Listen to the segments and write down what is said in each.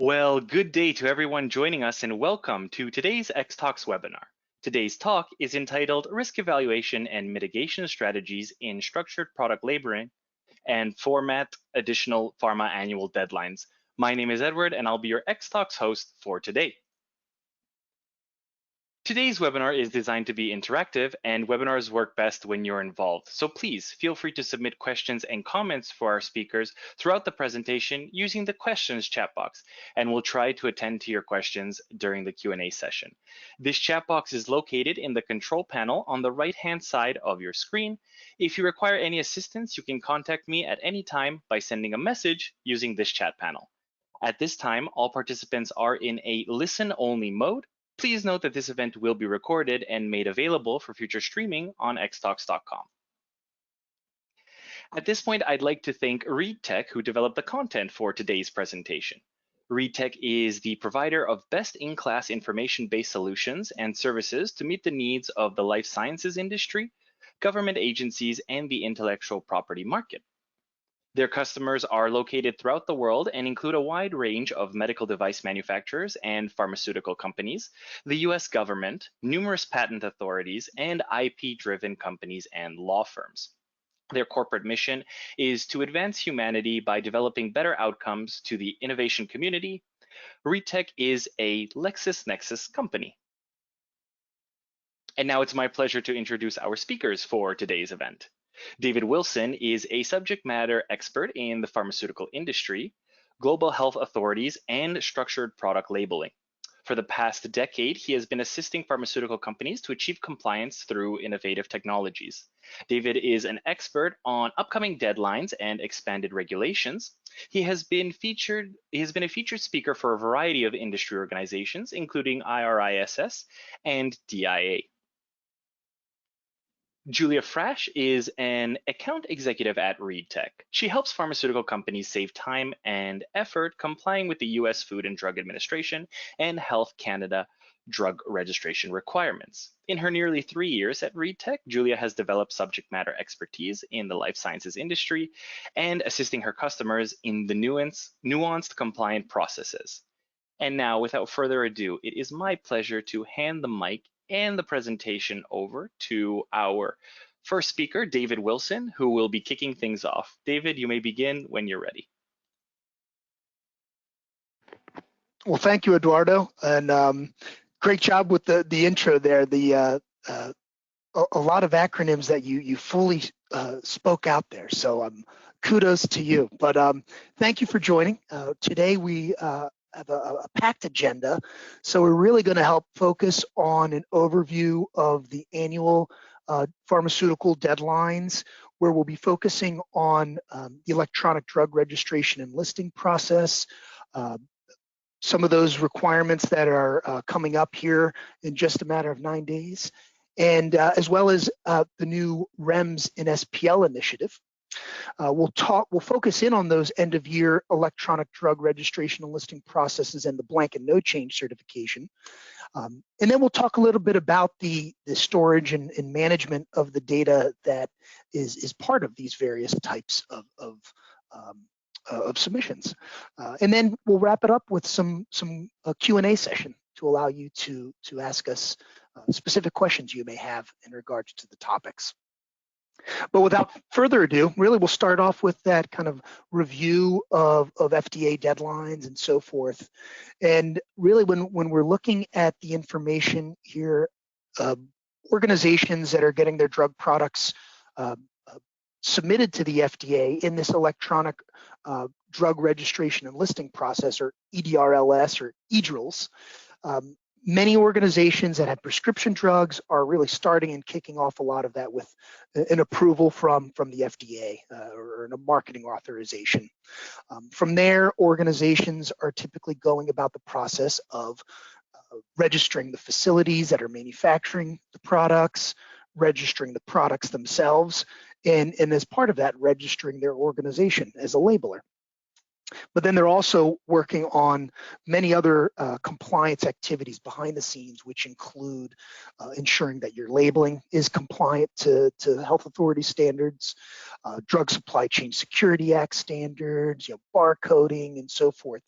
Well, good day to everyone joining us and welcome to today's X Talks webinar. Today's talk is entitled Risk Evaluation and Mitigation Strategies in Structured Product Labeling and Format Additional Pharma Annual Deadlines. My name is Edward and I'll be your X Talks host for today. Today's webinar is designed to be interactive and webinars work best when you're involved. So please feel free to submit questions and comments for our speakers throughout the presentation using the questions chat box, and we'll try to attend to your questions during the Q&A session. This chat box is located in the control panel on the right-hand side of your screen. If you require any assistance, you can contact me at any time by sending a message using this chat panel. At this time, all participants are in a listen-only mode. Please note that this event will be recorded and made available for future streaming on xtalks.com. At this point, I'd like to thank ReadTech, who developed the content for today's presentation. ReadTech is the provider of best-in-class information-based solutions and services to meet the needs of the life sciences industry, government agencies, and the intellectual property market. Their customers are located throughout the world and include a wide range of medical device manufacturers and pharmaceutical companies, the US government, numerous patent authorities, and IP-driven companies and law firms. Their corporate mission is to advance humanity by developing better outcomes to the innovation community. ReadTech is a LexisNexis company. And now it's my pleasure to introduce our speakers for today's event. David Wilson is a subject matter expert in the pharmaceutical industry, global health authorities, and structured product labeling. For the past decade, he has been assisting pharmaceutical companies to achieve compliance through innovative technologies. David is an expert on upcoming deadlines and expanded regulations. He has been a featured speaker for a variety of industry organizations, including IRISS and DIA. Julia Frasch is an account executive at ReadTech. She helps pharmaceutical companies save time and effort complying with the US Food and Drug Administration and Health Canada drug registration requirements. In her nearly 3 years at ReadTech, Julia has developed subject matter expertise in the life sciences industry and assisting her customers in the nuanced compliant processes. And now, without further ado, it is my pleasure to hand the mic and the presentation over to our first speaker, David Wilson, who will be kicking things off. David, you may begin when you're ready. Well, thank you, Eduardo, and great job with the intro there. A lot of acronyms that you fully spoke out there, so kudos to you. But thank you for joining. Today we have a packed agenda, so we're really going to help focus on an overview of the annual pharmaceutical deadlines, where we'll be focusing on the electronic drug registration and listing process, some of those requirements that are coming up here in just a matter of 9 days, and as well as the new REMS and SPL initiative. We'll focus in on those end of year electronic drug registration and listing processes and the blanket no change certification. And then we'll talk a little bit about the storage and management of the data that is part of these various types of submissions. And then we'll wrap it up with some Q&A session to allow you to ask us specific questions you may have in regards to the topics. But without further ado, really we'll start off with that kind of review of FDA deadlines and so forth. And really when we're looking at the information here, organizations that are getting their drug products submitted to the FDA in this electronic drug registration and listing process, or EDRLS or EDRLS, many organizations that have prescription drugs are really starting and kicking off a lot of that with an approval from the FDA or a marketing authorization. From there, organizations are typically going about the process of registering the facilities that are manufacturing the products, registering the products themselves, and as part of that, registering their organization as a labeler. But then they're also working on many other compliance activities behind the scenes, which include ensuring that your labeling is compliant to health authority standards, Drug Supply Chain Security Act standards, barcoding, and so forth.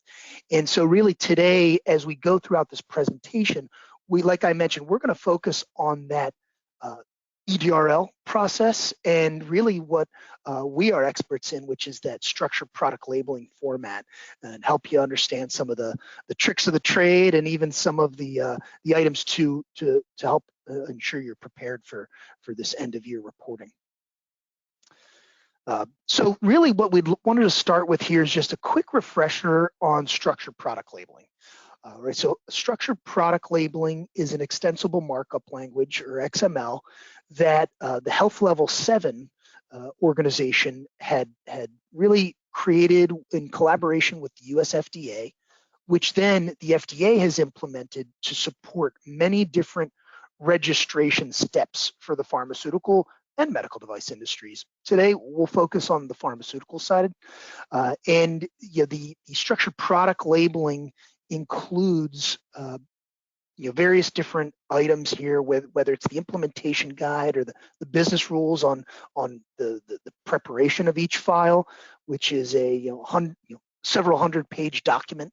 And so really today, as we go throughout this presentation, like I mentioned, we're going to focus on that EDRL process and really what we are experts in, which is that structured product labeling format, and help you understand some of the tricks of the trade and even some of the items to help ensure you're prepared for this end of year reporting. So really what we wanted to start with here is just a quick refresher on structured product labeling. Right, so structured product labeling is an extensible markup language, or XML, that the Health Level 7 organization had really created in collaboration with the US FDA, which then the FDA has implemented to support many different registration steps for the pharmaceutical and medical device industries. Today, we'll focus on the pharmaceutical side, and the structured product labeling includes various different items here, whether it's the implementation guide or the business rules on the preparation of each file, which is a several hundred-page document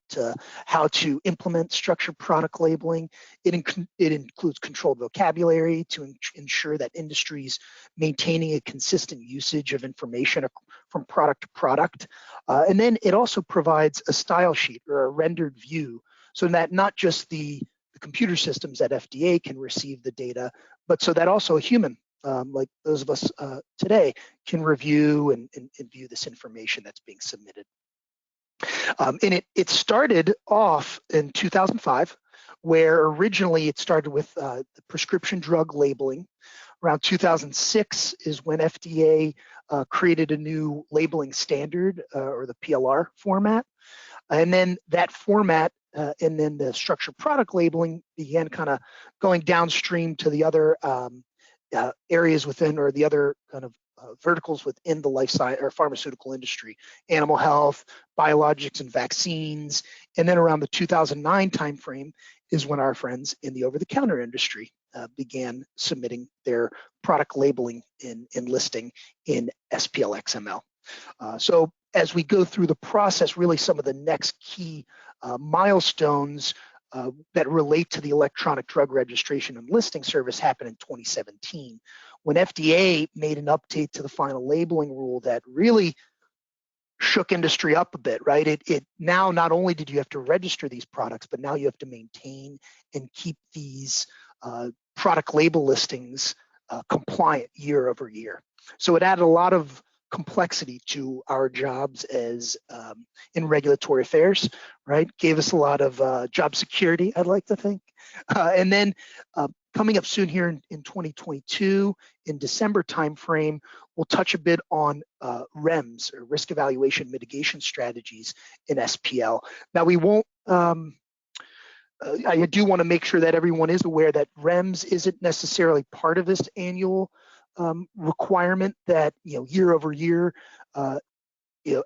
how to implement structured product labeling. It includes controlled vocabulary to ensure that industries maintaining a consistent usage of information from product to product. And then it also provides a style sheet or a rendered view so that not just the computer systems at FDA can receive the data, but so that also a human, like those of us today, can review and view this information that's being submitted. And it started off in 2005, where originally it started with the prescription drug labeling. Around 2006 is when FDA created a new labeling standard, or the PLR format. And then that format and then the structured product labeling began kind of going downstream to the other areas within, or the other kind of verticals within the life science or pharmaceutical industry, animal health, biologics and vaccines. And then around the 2009 timeframe is when our friends in the over-the-counter industry began submitting their product labeling and listing in SPL XML. So as we go through the process, really some of the next key milestones that relate to the electronic drug registration and listing service happened in 2017, when FDA made an update to the final labeling rule that really shook industry up a bit, right? It now, not only did you have to register these products, but now you have to maintain and keep these product label listings compliant year over year. So it added a lot of complexity to our jobs as in regulatory affairs, right? Gave us a lot of job security, I'd like to think. And then coming up soon here in 2022, in December timeframe, we'll touch a bit on REMS, or risk evaluation mitigation strategies in SPL. Now we won't, I do want to make sure that everyone is aware that REMS isn't necessarily part of this annual requirement that year over year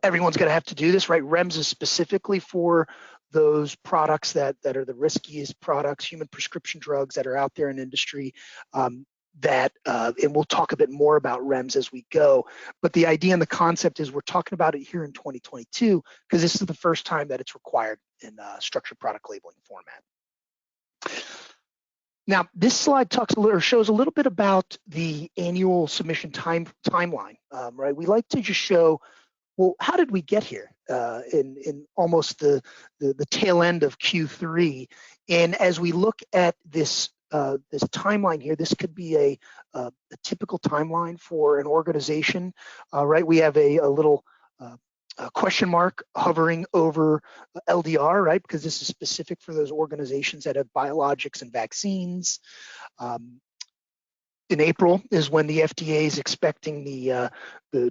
everyone's going to have to do this, right? REMS is specifically for those products that are the riskiest products, human prescription drugs that are out there in industry. And we'll talk a bit more about REMS as we go. But the idea and the concept is we're talking about it here in 2022 because this is the first time that it's required in structured product labeling format. Now, this slide talks a little, or shows a little bit about the annual submission timeline, right? We like to just show, well, how did we get here in almost the tail end of Q3? And as we look at this this timeline here, this could be a typical timeline for an organization, right? We have a little question mark hovering over LDR, right? Because this is specific for those organizations that have biologics and vaccines. In April is when the FDA is expecting the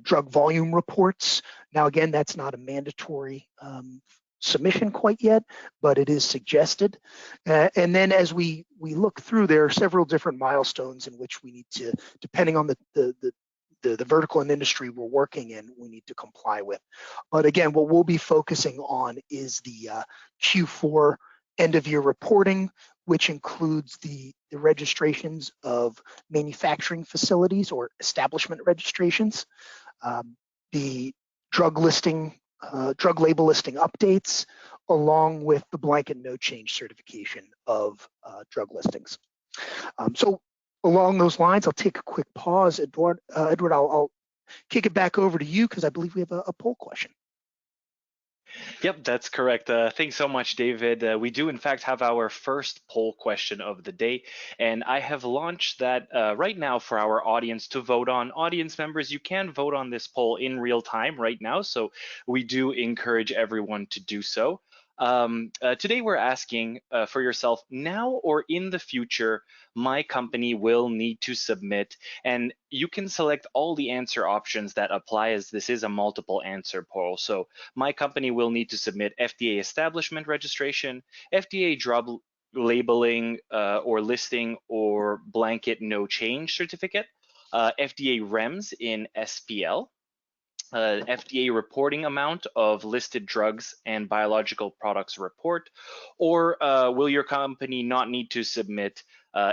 drug volume reports. Now, again, that's not a mandatory submission quite yet, but it is suggested. And then as we look through, there are several different milestones in which we need to, depending on the the vertical and industry we're working in, we need to comply with. But again, what we'll be focusing on is the Q4 end of year reporting, which includes the registrations of manufacturing facilities or establishment registrations, the drug label listing updates, along with the blanket no change certification of drug listings. So along those lines, I'll take a quick pause. Edward, I'll kick it back over to you because I believe we have a poll question. Yep, that's correct. Thanks so much, David. We do, in fact, have our first poll question of the day, and I have launched that right now for our audience to vote on. Audience members, you can vote on this poll in real time right now, so we do encourage everyone to do so. Today we're asking for yourself, now or in the future, my company will need to submit, and you can select all the answer options that apply, as this is a multiple answer poll. So my company will need to submit FDA establishment registration, FDA drug labeling or listing or blanket no change certificate, FDA REMS in SPL, FDA reporting amount of listed drugs and biological products report, or will your company not need to submit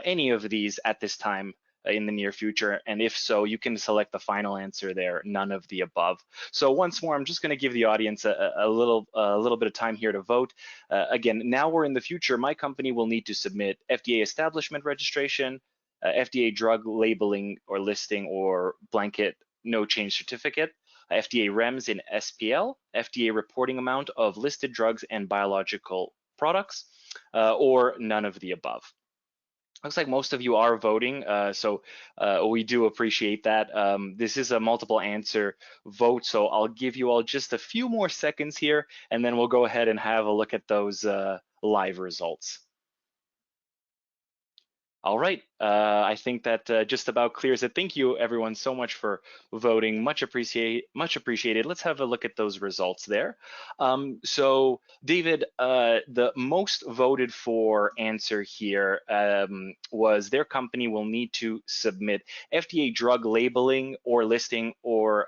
any of these at this time in the near future? And if so, you can select the final answer there, none of the above. So once more, I'm just going to give the audience a little bit of time here to vote. Again, now or in the future, my company will need to submit FDA establishment registration, FDA drug labeling or listing or blanket no change certificate, FDA REMS in SPL, FDA reporting amount of listed drugs and biological products, or none of the above. Looks like most of you are voting, so we do appreciate that. This is a multiple answer vote, so I'll give you all just a few more seconds here, and then we'll go ahead and have a look at those live results. All right, I think that just about clears it. Thank you everyone so much for voting, much appreciated. Let's have a look at those results there. So David, the most voted for answer here was their company will need to submit FDA drug labeling or listing or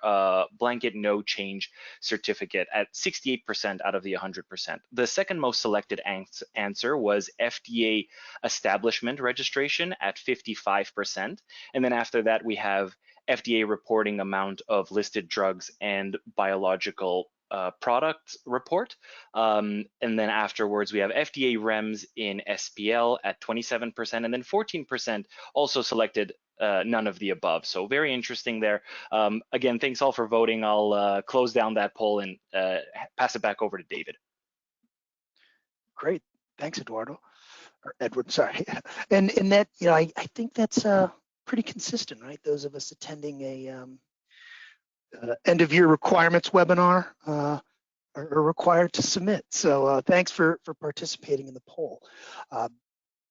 blanket no change certificate at 68% out of the 100%. The second most selected answer was FDA establishment registration at 55%. And then after that, we have FDA reporting amount of listed drugs and biological product report. And then afterwards, we have FDA REMS in SPL at 27%, and then 14% also selected none of the above. So very interesting there. Again, thanks all for voting. I'll close down that poll and pass it back over to David. Great, thanks, Eduardo. Or Edward, sorry. And that, I think that's pretty consistent, right? Those of us attending a end of year requirements webinar are required to submit. So thanks for participating in the poll.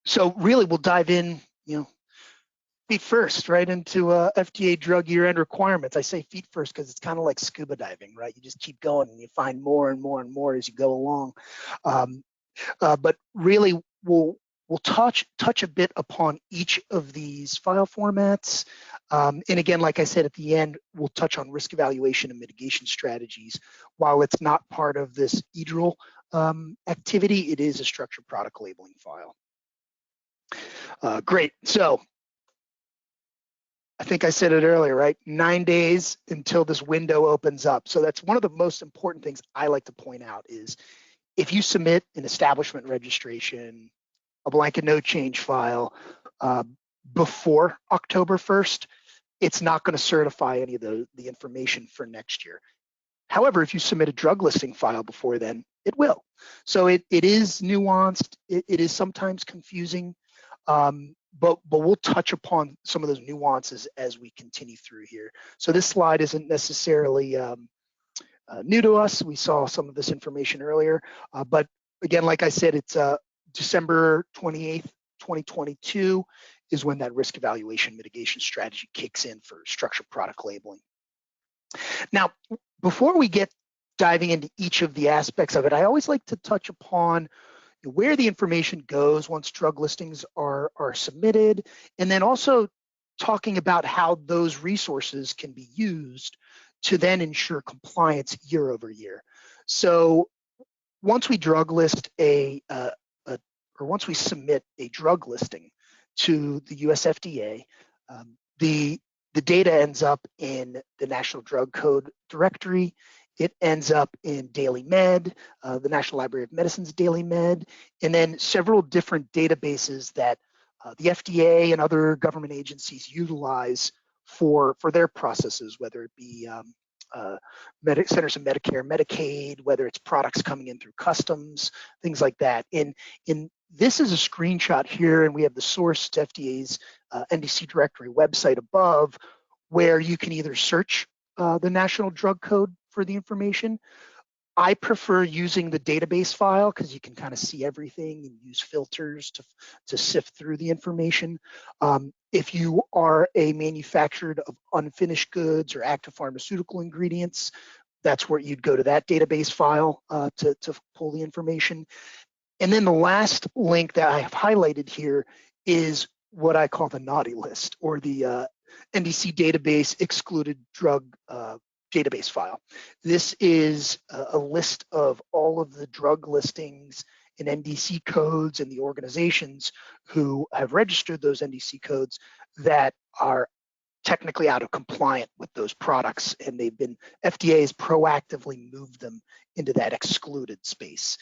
So really, we'll dive in, feet first, right into FDA drug year-end requirements. I say feet first because it's kind of like scuba diving, right? You just keep going and you find more and more and more as you go along. But really, we'll touch a bit upon each of these file formats. And again, like I said, at the end, we'll touch on risk evaluation and mitigation strategies. While it's not part of this EDRL activity, it is a structured product labeling file. Great, so I think I said it earlier, right? 9 days until this window opens up. So that's one of the most important things I like to point out is if you submit an establishment registration, a blanket no change file before October 1st, it's not going to certify any of the information for next year. However, if you submit a drug listing file before then, it will. So it is nuanced, it is sometimes confusing, but we'll touch upon some of those nuances as we continue through here. So this slide isn't necessarily new to us. We saw some of this information earlier, but again, like I said, it's December 28th, 2022 is when that risk evaluation mitigation strategy kicks in for structured product labeling. Now, before we get diving into each of the aspects of it, I always like to touch upon where the information goes once drug listings are submitted, and then also talking about how those resources can be used to then ensure compliance year over year. So once we drug list or once we submit a drug listing to the US FDA, the data ends up in the National Drug Code Directory. It ends up in Daily Med, the National Library of Medicine's Daily Med, and then several different databases that the FDA and other government agencies utilize for their processes, whether it be Centers of Medicare, Medicaid, whether it's products coming in through customs, things like that. This is a screenshot here, and we have the source to FDA's NDC directory website above, where you can either search the National Drug Code for the information. I prefer using the database file because you can kind of see everything and use filters to sift through the information. If you are a manufacturer of unfinished goods or active pharmaceutical ingredients, that's where you'd go to that database file to pull the information. And then the last link that I have highlighted here is what I call the naughty list, or the NDC database excluded drug database file. This is a list of all of the drug listings and NDC codes and the organizations who have registered those NDC codes that are technically out of compliant with those products, and FDA has proactively moved them into that excluded space.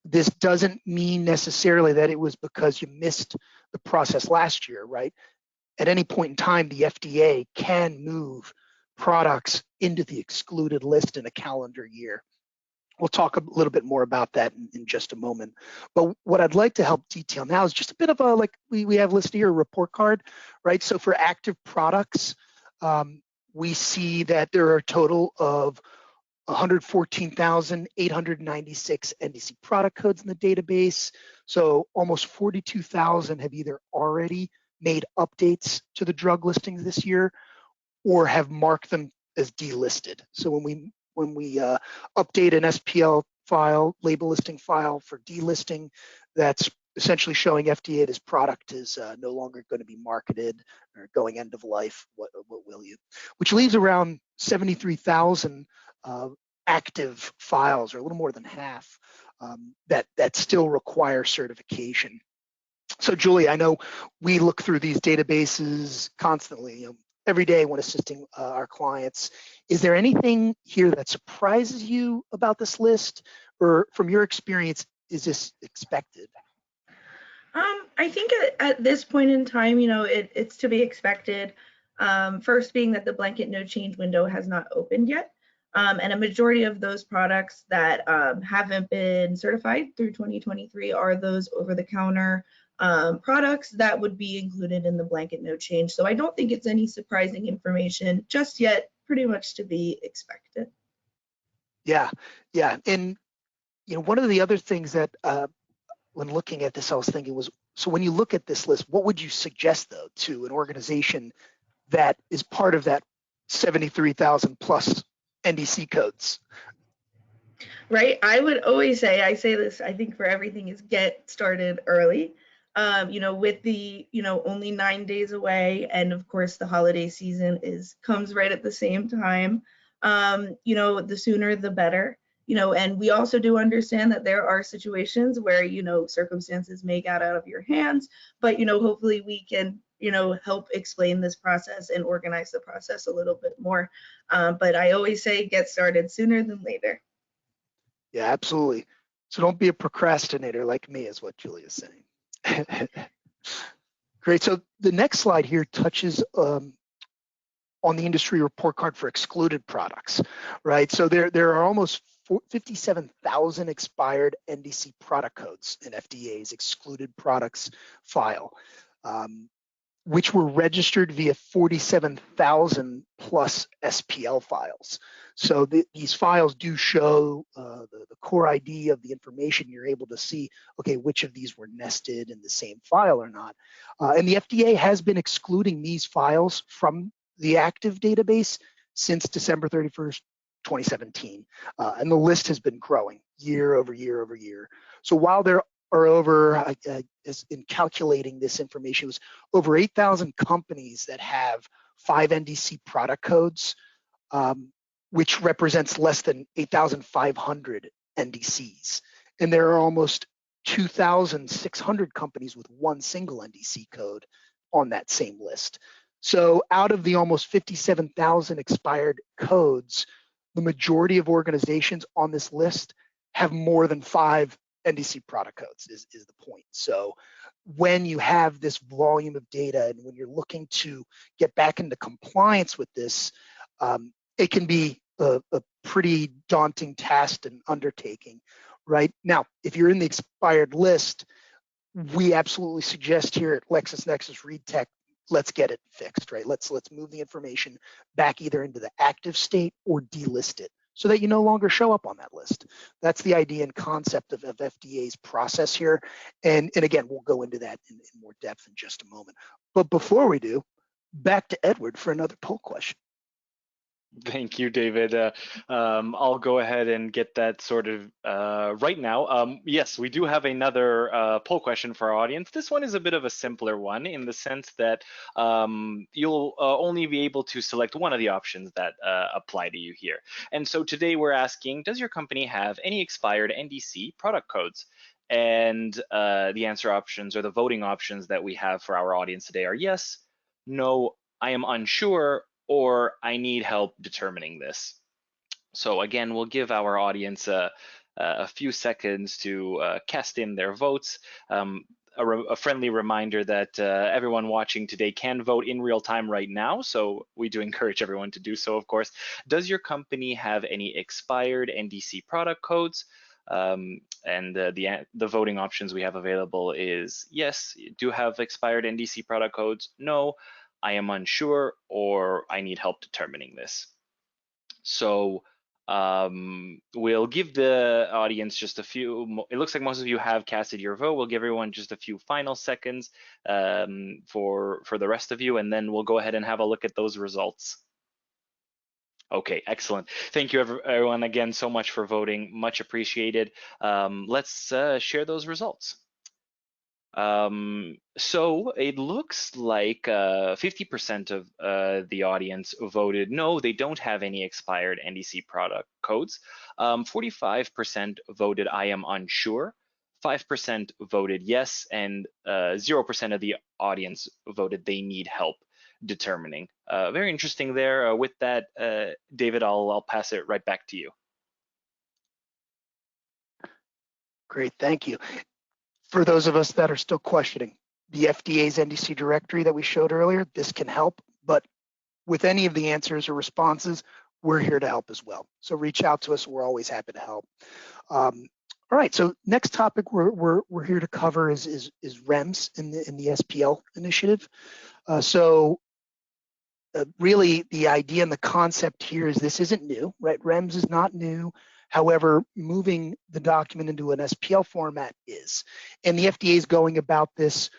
This doesn't mean necessarily that it was because you missed the process last year, right? At any point in time, the FDA can move products into the excluded list in a calendar year. We'll talk a little bit more about that in just a moment. But what I'd like to help detail now is just a bit of a, like we have listed here, a report card, right? So for active products, we see that there are a total of 114,896 NDC product codes in the database. So almost 42,000 have either already made updates to the drug listings this year or have marked them as delisted. So when we update an SPL file, label listing file for delisting, that's essentially showing FDA this product is no longer going to be marketed or going end of life. What will you? Which leaves around 73,000 active files, or a little more than half, that still require certification. So Julie, I know we look through these databases constantly, every day when assisting our clients. Is there anything here that surprises you about this list, or from your experience, is this expected? I think at this point in time, it's to be expected. First being that the blanket no change window has not opened yet. And a majority of those products that haven't been certified through 2023 are those over-the-counter products that would be included in the blanket no change. So I don't think it's any surprising information just yet, pretty much to be expected. Yeah. And one of the other things that when looking at this, I was thinking was, so when you look at this list, what would you suggest though to an organization that is part of that 73,000 plus NDC codes? Right. I would always say, I say this, I think for everything, is get started early. With the, only 9 days away, and of course the holiday season comes right at the same time. The sooner the better. And we also do understand that there are situations where, circumstances may get out of your hands, but, hopefully we can, help explain this process and organize the process a little bit more. But I always say get started sooner than later. Yeah, absolutely. So don't be a procrastinator like me, is what Julie is saying. Great. So the next slide here touches on the industry report card for excluded products, right? So there are almost 57,000 expired NDC product codes in FDA's excluded products file, which were registered via 47,000 plus SPL files. So these files do show the core ID of the information. You're able to see, okay, which of these were nested in the same file or not. And the FDA has been excluding these files from the active database since December 31st, 2017. And the list has been growing year over year over year. So while there are over, in calculating this information, it was over 8,000 companies that have 5 NDC product codes, which represents less than 8,500 NDCs. And there are almost 2,600 companies with one single NDC code on that same list. So out of the almost 57,000 expired codes, the majority of organizations on this list have more than 5 NDC product codes is the point. So when you have this volume of data and when you're looking to get back into compliance with this, it can be a pretty daunting task and undertaking, right? Now, if you're in the expired list, we absolutely suggest here at LexisNexis ReadTech, let's get it fixed, right? Let's move the information back either into the active state or delist it so that you no longer show up on that list. That's the idea and concept of FDA's process here. And again, we'll go into that in more depth in just a moment. But before we do, back to Edward for another poll question. Thank you, David. I'll go ahead and get that sorted right now. Yes, we do have another poll question for our audience. This one is a bit of a simpler one in the sense that you'll only be able to select one of the options that apply to you here. And so today we're asking, does your company have any expired NDC product codes? And the answer options or the voting options that we have for our audience today are yes, no, I am unsure, or I need help determining this. So again, we'll give our audience a few seconds to cast in their votes. A friendly reminder that everyone watching today can vote in real time right now, so we do encourage everyone to do so, of course. Does your company have any expired NDC product codes? And the voting options we have available is yes, you do have expired NDC product codes, no, I am unsure, or I need help determining this. So we'll give the audience just a few, it looks like most of you have casted your vote. We'll give everyone just a few final seconds for the rest of you, and then we'll go ahead and have a look at those results. Okay, excellent. Thank you everyone again so much for voting, much appreciated. Let's share those results. So it looks like 50% of the audience voted no, they don't have any expired NDC product codes. 45% voted I am unsure, 5% voted yes, and 0% of the audience voted they need help determining. Very interesting there. With that, David, I'll pass it right back to you. Great, thank you. For those of us that are still questioning, the FDA's NDC directory that we showed earlier, this can help, but with any of the answers or responses, we're here to help as well. So reach out to us, we're always happy to help. All right, so next topic we're here to cover is REMS in the SPL initiative. Really the idea and the concept here is this isn't new, right? REMS is not new. However, moving the document into an SPL format is. And the FDA is going about this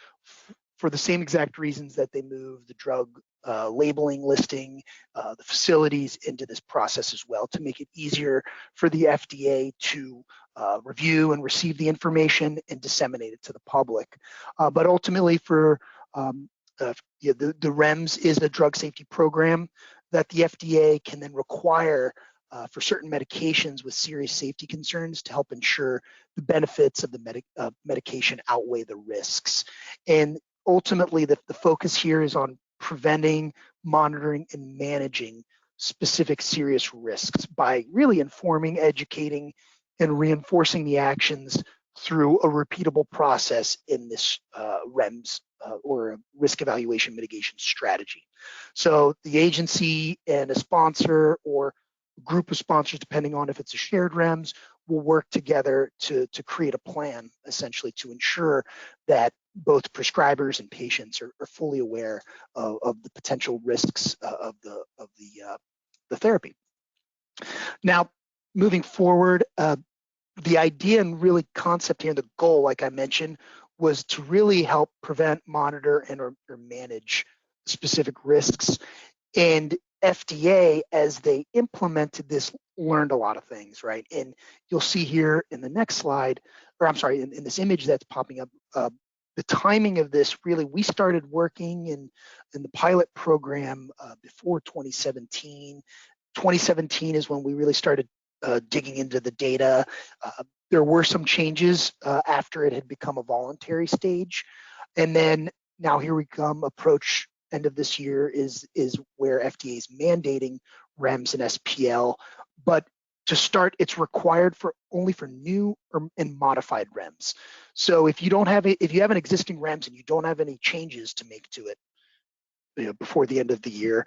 for the same exact reasons that they move the drug labeling, listing, the facilities into this process as well, to make it easier for the FDA to review and receive the information and disseminate it to the public. But ultimately for the REMS is a drug safety program that the FDA can then require for certain medications with serious safety concerns to help ensure the benefits of the medication outweigh the risks. And ultimately, the focus here is on preventing, monitoring, and managing specific serious risks by really informing, educating, and reinforcing the actions through a repeatable process in this REMS or a risk evaluation mitigation strategy. So the agency and a sponsor or group of sponsors, depending on if it's a shared REMS, will work together to create a plan, essentially, to ensure that both prescribers and patients are fully aware of the potential risks of the therapy. Now, moving forward, the idea and really concept here, and the goal, like I mentioned, was to really help prevent, monitor, and or manage specific risks. And FDA, as they implemented this, learned a lot of things, right? And you'll see here in the next slide, or I'm sorry, in this image that's popping up, the timing of this really, we started working in the pilot program before 2017. 2017 is when we really started digging into the data. There were some changes after it had become a voluntary stage. And then now here we come, approach end of this year is where FDA is mandating REMS and SPL. But to start, it's required for only for new and modified REMS. So if you don't have if you have an existing REMS and you don't have any changes to make to it, before the end of the year,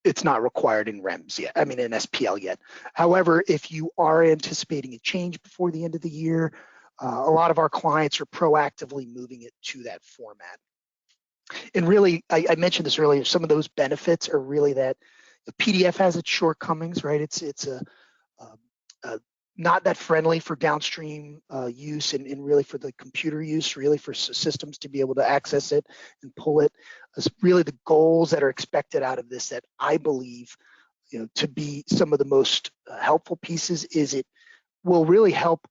it's not required in REMS yet. I mean, in SPL yet. However, if you are anticipating a change before the end of the year, a lot of our clients are proactively moving it to that format. And really, I mentioned this earlier, some of those benefits are really that the PDF has its shortcomings, right? It's not that friendly for downstream use and really for the computer use, really for systems to be able to access it and pull it. It's really the goals that are expected out of this that I believe, to be some of the most helpful pieces is it will really help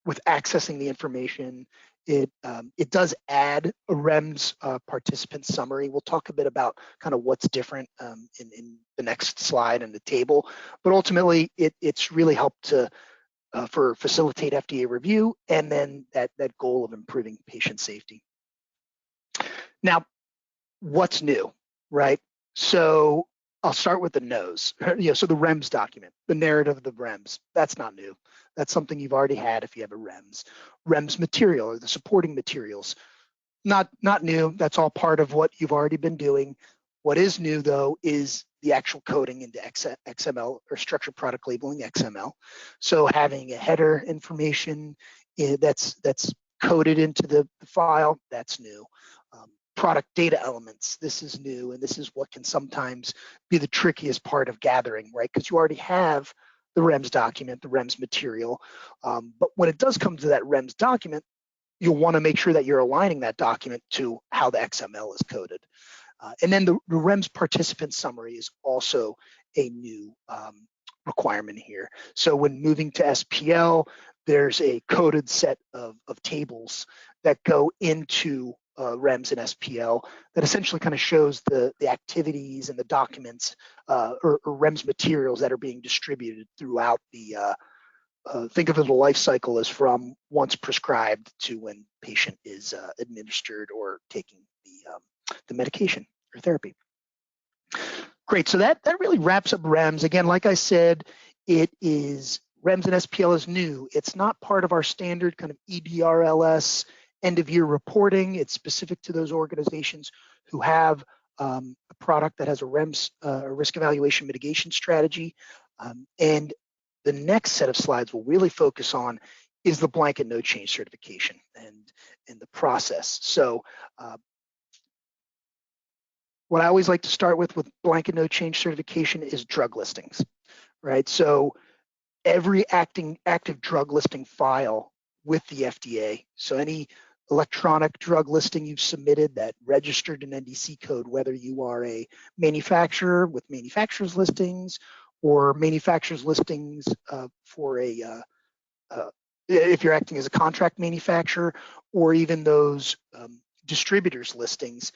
with accessing the information. It does add a REMS participant summary. We'll talk a bit about kind of what's different in the next slide in the table, but ultimately it's really helped to for facilitate FDA review and then that goal of improving patient safety. Now, what's new, right? So I'll start with the nose. So the REMS document, the narrative of the REMS, that's not new. That's something you've already had if you have a REMS. REMS material or the supporting materials, not new. That's all part of what you've already been doing. What is new though is the actual coding into XML or structured product labeling XML. So having a header information that's coded into the file, that's new. Product data elements, this is new, and this is what can sometimes be the trickiest part of gathering, right? Because you already have the REMS document, the REMS material, but when it does come to that REMS document, you'll want to make sure that you're aligning that document to how the XML is coded. And then the REMS participant summary is also a new requirement here. So when moving to SPL, there's a coded set of tables that go into REMS and SPL that essentially kind of shows the activities and the documents or REMS materials that are being distributed throughout the, think of the life cycle as from once prescribed to when patient is administered or taking the medication or therapy. Great, so that really wraps up REMS. Again, like I said, it is REMS and SPL is new. It's not part of our standard kind of EDRLS end of year reporting. It's specific to those organizations who have a product that has a REMS, a risk evaluation mitigation strategy. And the next set of slides will really focus on is the blanket no change certification and the process. So what I always like to start with blanket no change certification is drug listings, right? So every active drug listing file with the FDA, so any electronic drug listing you've submitted that registered an NDC code, whether you are a manufacturer with manufacturer's listings or manufacturer's listings for if you're acting as a contract manufacturer, or even those distributors listings,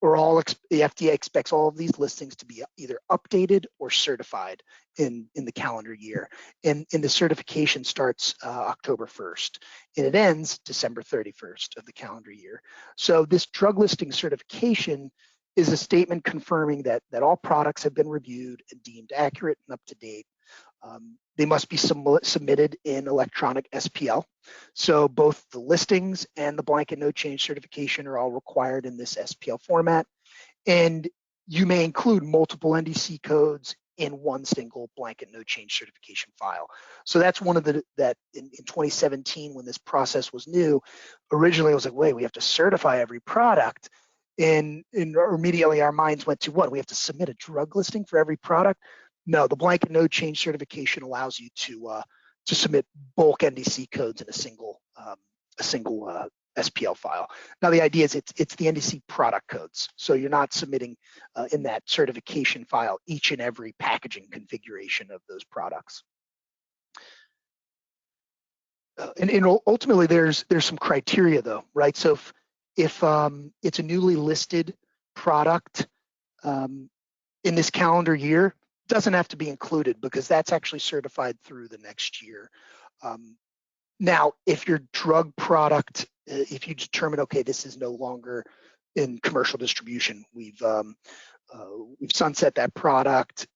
the FDA expects all of these listings to be either updated or certified in the calendar year. And the certification starts October 1st and it ends December 31st of the calendar year. So this drug listing certification is a statement confirming that all products have been reviewed and deemed accurate and up to date. They must be submitted in electronic SPL. So both the listings and the blanket no change certification are all required in this SPL format. And you may include multiple NDC codes in one single blanket no change certification file. So that's one of that in 2017 when this process was new, originally it was like, wait, we have to certify every product. And immediately our minds went to what? We have to submit a drug listing for every product? No, the blanket no change certification allows you to submit bulk NDC codes in a single SPL file. Now the idea is it's the NDC product codes, so you're not submitting in that certification file each and every packaging configuration of those products. and ultimately there's some criteria though, right? So if it's a newly listed product in this calendar year, it doesn't have to be included because that's actually certified through the next year. Now, if your drug product, if you determine, okay, this is no longer in commercial distribution, we've sunset that product,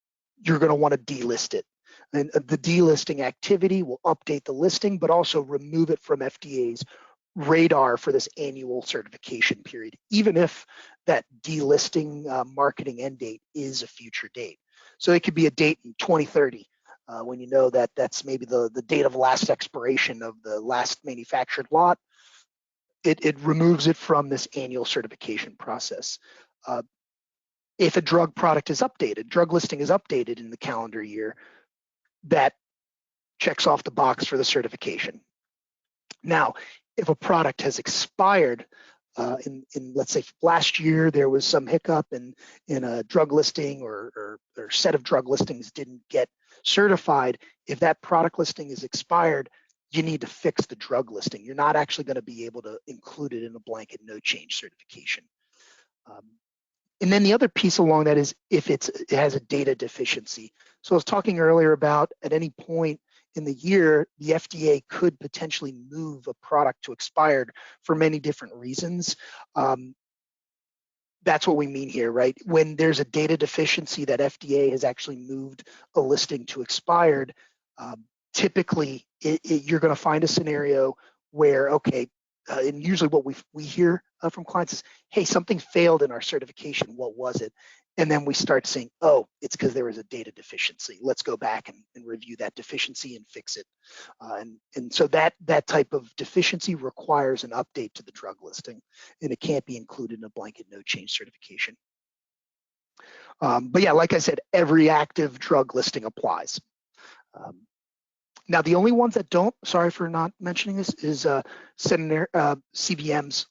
you're going to want to delist it. And the delisting activity will update the listing, but also remove it from FDA's radar for this annual certification period, even if that delisting marketing end date is a future date. So it could be a date in 2030 when you know that that's maybe the date of last expiration of the last manufactured lot. It removes it from this annual certification process. If a drug product is updated, drug listing is updated in the calendar year, that checks off the box for the certification. Now, if a product has expired, in let's say last year there was some hiccup in a drug listing or set of drug listings didn't get certified, if that product listing is expired, you need to fix the drug listing. You're not actually going to be able to include it in a blanket no change certification. And then the other piece along that is if it has a data deficiency. So I was talking earlier about at any point in the year, the FDA could potentially move a product to expired for many different reasons. That's what we mean here, right? When there's a data deficiency that FDA has actually moved a listing to expired, typically you're going to find a scenario where, okay, and usually what we hear from clients is, hey, something failed in our certification. What was it? And then we start saying, oh, it's because there was a data deficiency. Let's go back and review that deficiency and fix it. And so that type of deficiency requires an update to the drug listing, and it can't be included in a blanket no change certification. But yeah, like I said, every active drug listing applies. Now, the only ones that don't, sorry for not mentioning this, is CVM's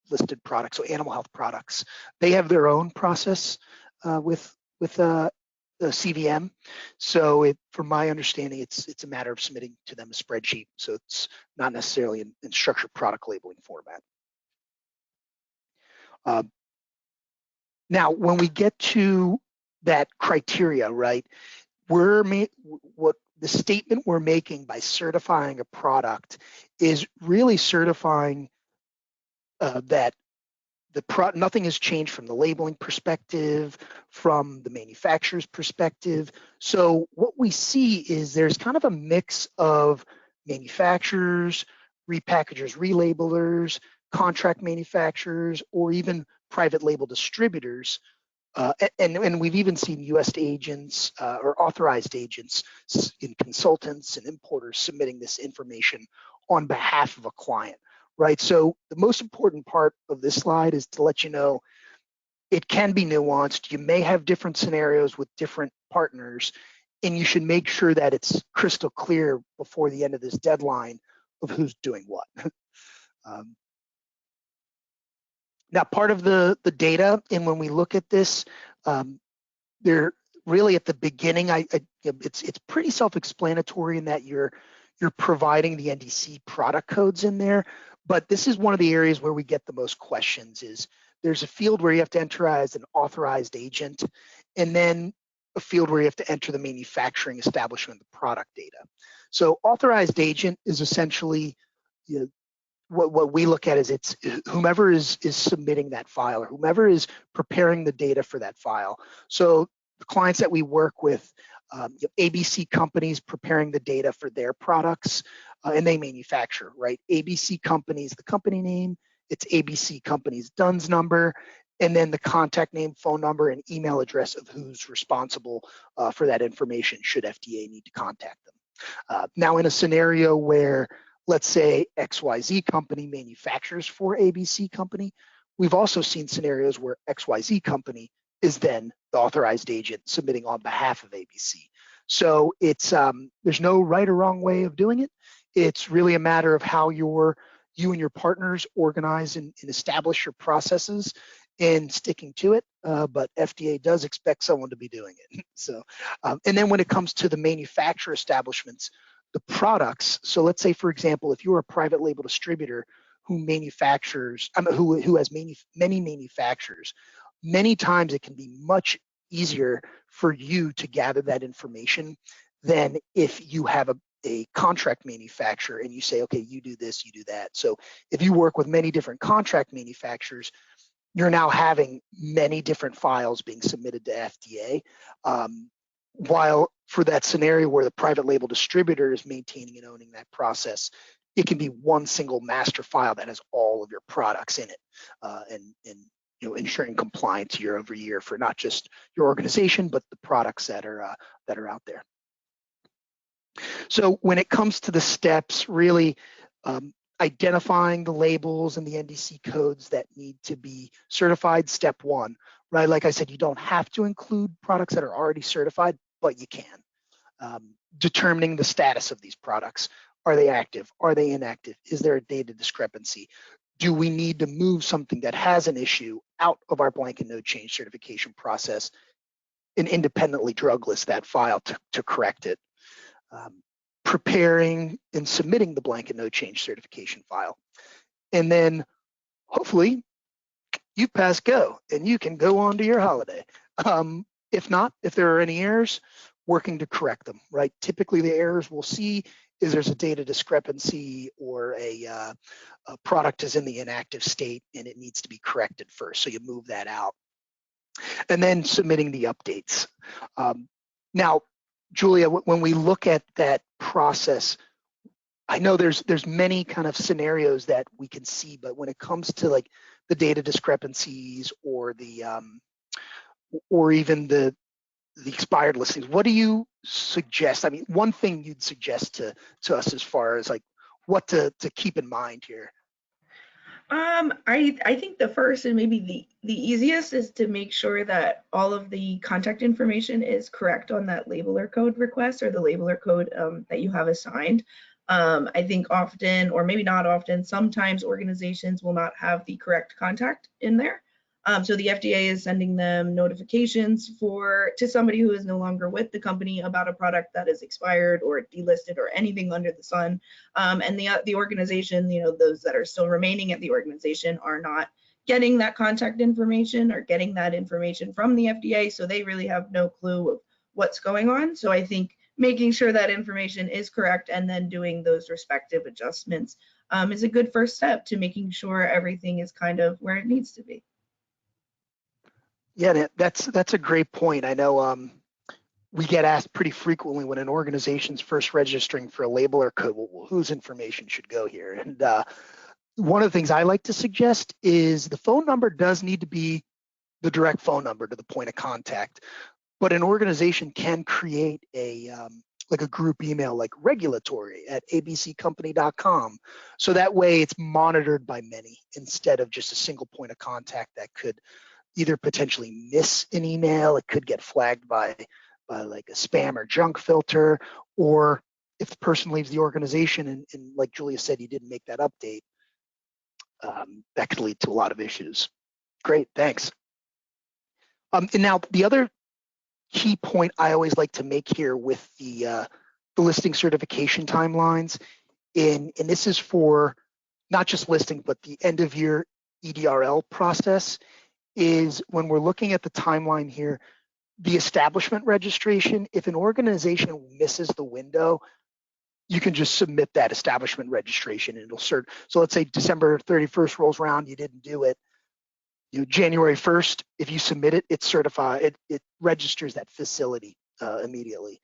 listed products, so animal health products. They have their own process with the CVM. So from my understanding, it's a matter of submitting to them a spreadsheet. So it's not necessarily in structured product labeling format. Now, when we get to that criteria, right, what the statement we're making by certifying a product is really certifying that nothing has changed from the labeling perspective, from the manufacturer's perspective. So what we see is there's kind of a mix of manufacturers, repackagers, relabelers, contract manufacturers, or even private label distributors. And we've even seen U.S. agents or authorized agents in consultants and importers submitting this information on behalf of a client, right? So the most important part of this slide is to let you know it can be nuanced. You may have different scenarios with different partners, and you should make sure that it's crystal clear before the end of this deadline of who's doing what. Now, part of the data, and when we look at this, they're really at the beginning. It's pretty self-explanatory in that you're providing the NDC product codes in there, but this is one of the areas where we get the most questions. Is there's a field where you have to enter as an authorized agent, and then a field where you have to enter the manufacturing establishment, the product data. So authorized agent is essentially, what we look at is it's whomever is submitting that file or whomever is preparing the data for that file. So the clients that we work with, ABC companies preparing the data for their products, and they manufacture, right? ABC companies, the company name, it's ABC companies DUNS number, and then the contact name, phone number, and email address of who's responsible for that information should FDA need to contact them. Now, in a scenario where, let's say XYZ company manufactures for ABC company, we've also seen scenarios where XYZ company is then the authorized agent submitting on behalf of ABC. So it's there's no right or wrong way of doing it. It's really a matter of how you and your partners organize and establish your processes and sticking to it. But FDA does expect someone to be doing it. So, and then when it comes to the manufacturer establishments, the products. So let's say, for example, if you're a private label distributor who manufactures, who has many manufacturers, many times it can be much easier for you to gather that information than if you have a contract manufacturer and you say, okay, you do this, you do that. So if you work with many different contract manufacturers, you're now having many different files being submitted to FDA. While for that scenario where the private label distributor is maintaining and owning that process, it can be one single master file that has all of your products in it, and ensuring compliance year over year for not just your organization but the products that are out there. So when it comes to the steps, really identifying the labels and the NDC codes that need to be certified, step one, right? Like I said, you don't have to include products that are already certified, but you can. Determining the status of these products. Are they active? Are they inactive? Is there a data discrepancy? Do we need to move something that has an issue out of our blanket no change certification process and independently drug list that file to correct it? Preparing and submitting the blanket no change certification file. And then hopefully you pass go and you can go on to your holiday. If not, if there are any errors, working to correct them, right? Typically the errors we'll see is there's a data discrepancy or a product is in the inactive state and it needs to be corrected first. So you move that out. And then submitting the updates. Now, Julia, when we look at that process, I know there's many kind of scenarios that we can see, but when it comes to like the data discrepancies or the or even the expired listings, what do you suggest? I mean, one thing you'd suggest to us as far as like what to keep in mind here? I think the first and maybe the easiest is to make sure that all of the contact information is correct on that labeler code request or the labeler code that you have assigned. I think often, or maybe not often, sometimes organizations will not have the correct contact in there. So the FDA is sending them notifications to somebody who is no longer with the company about a product that is expired or delisted or anything under the sun. And the organization, those that are still remaining at the organization are not getting that contact information or getting that information from the FDA. So they really have no clue of what's going on. So I think making sure that information is correct and then doing those respective adjustments is a good first step to making sure everything is kind of where it needs to be. Yeah, that's a great point. I know we get asked pretty frequently when an organization's first registering for a labeler code, well, whose information should go here? And one of the things I like to suggest is the phone number does need to be the direct phone number to the point of contact, but an organization can create a like a group email like regulatory@abccompany.com. So that way it's monitored by many instead of just a single point of contact that could either potentially miss an email, it could get flagged by like a spam or junk filter, or if the person leaves the organization and like Julia said, you didn't make that update, that could lead to a lot of issues. Great, thanks. And now the other key point I always like to make here with the listing certification timelines, and this is for not just listing, but the end of year EDRL process, is when we're looking at the timeline here, the establishment registration, if an organization misses the window, you can just submit that establishment registration and it'll cert. So let's say December 31st rolls around, you didn't do it. January 1st, if you submit it, it's certified, it registers that facility immediately.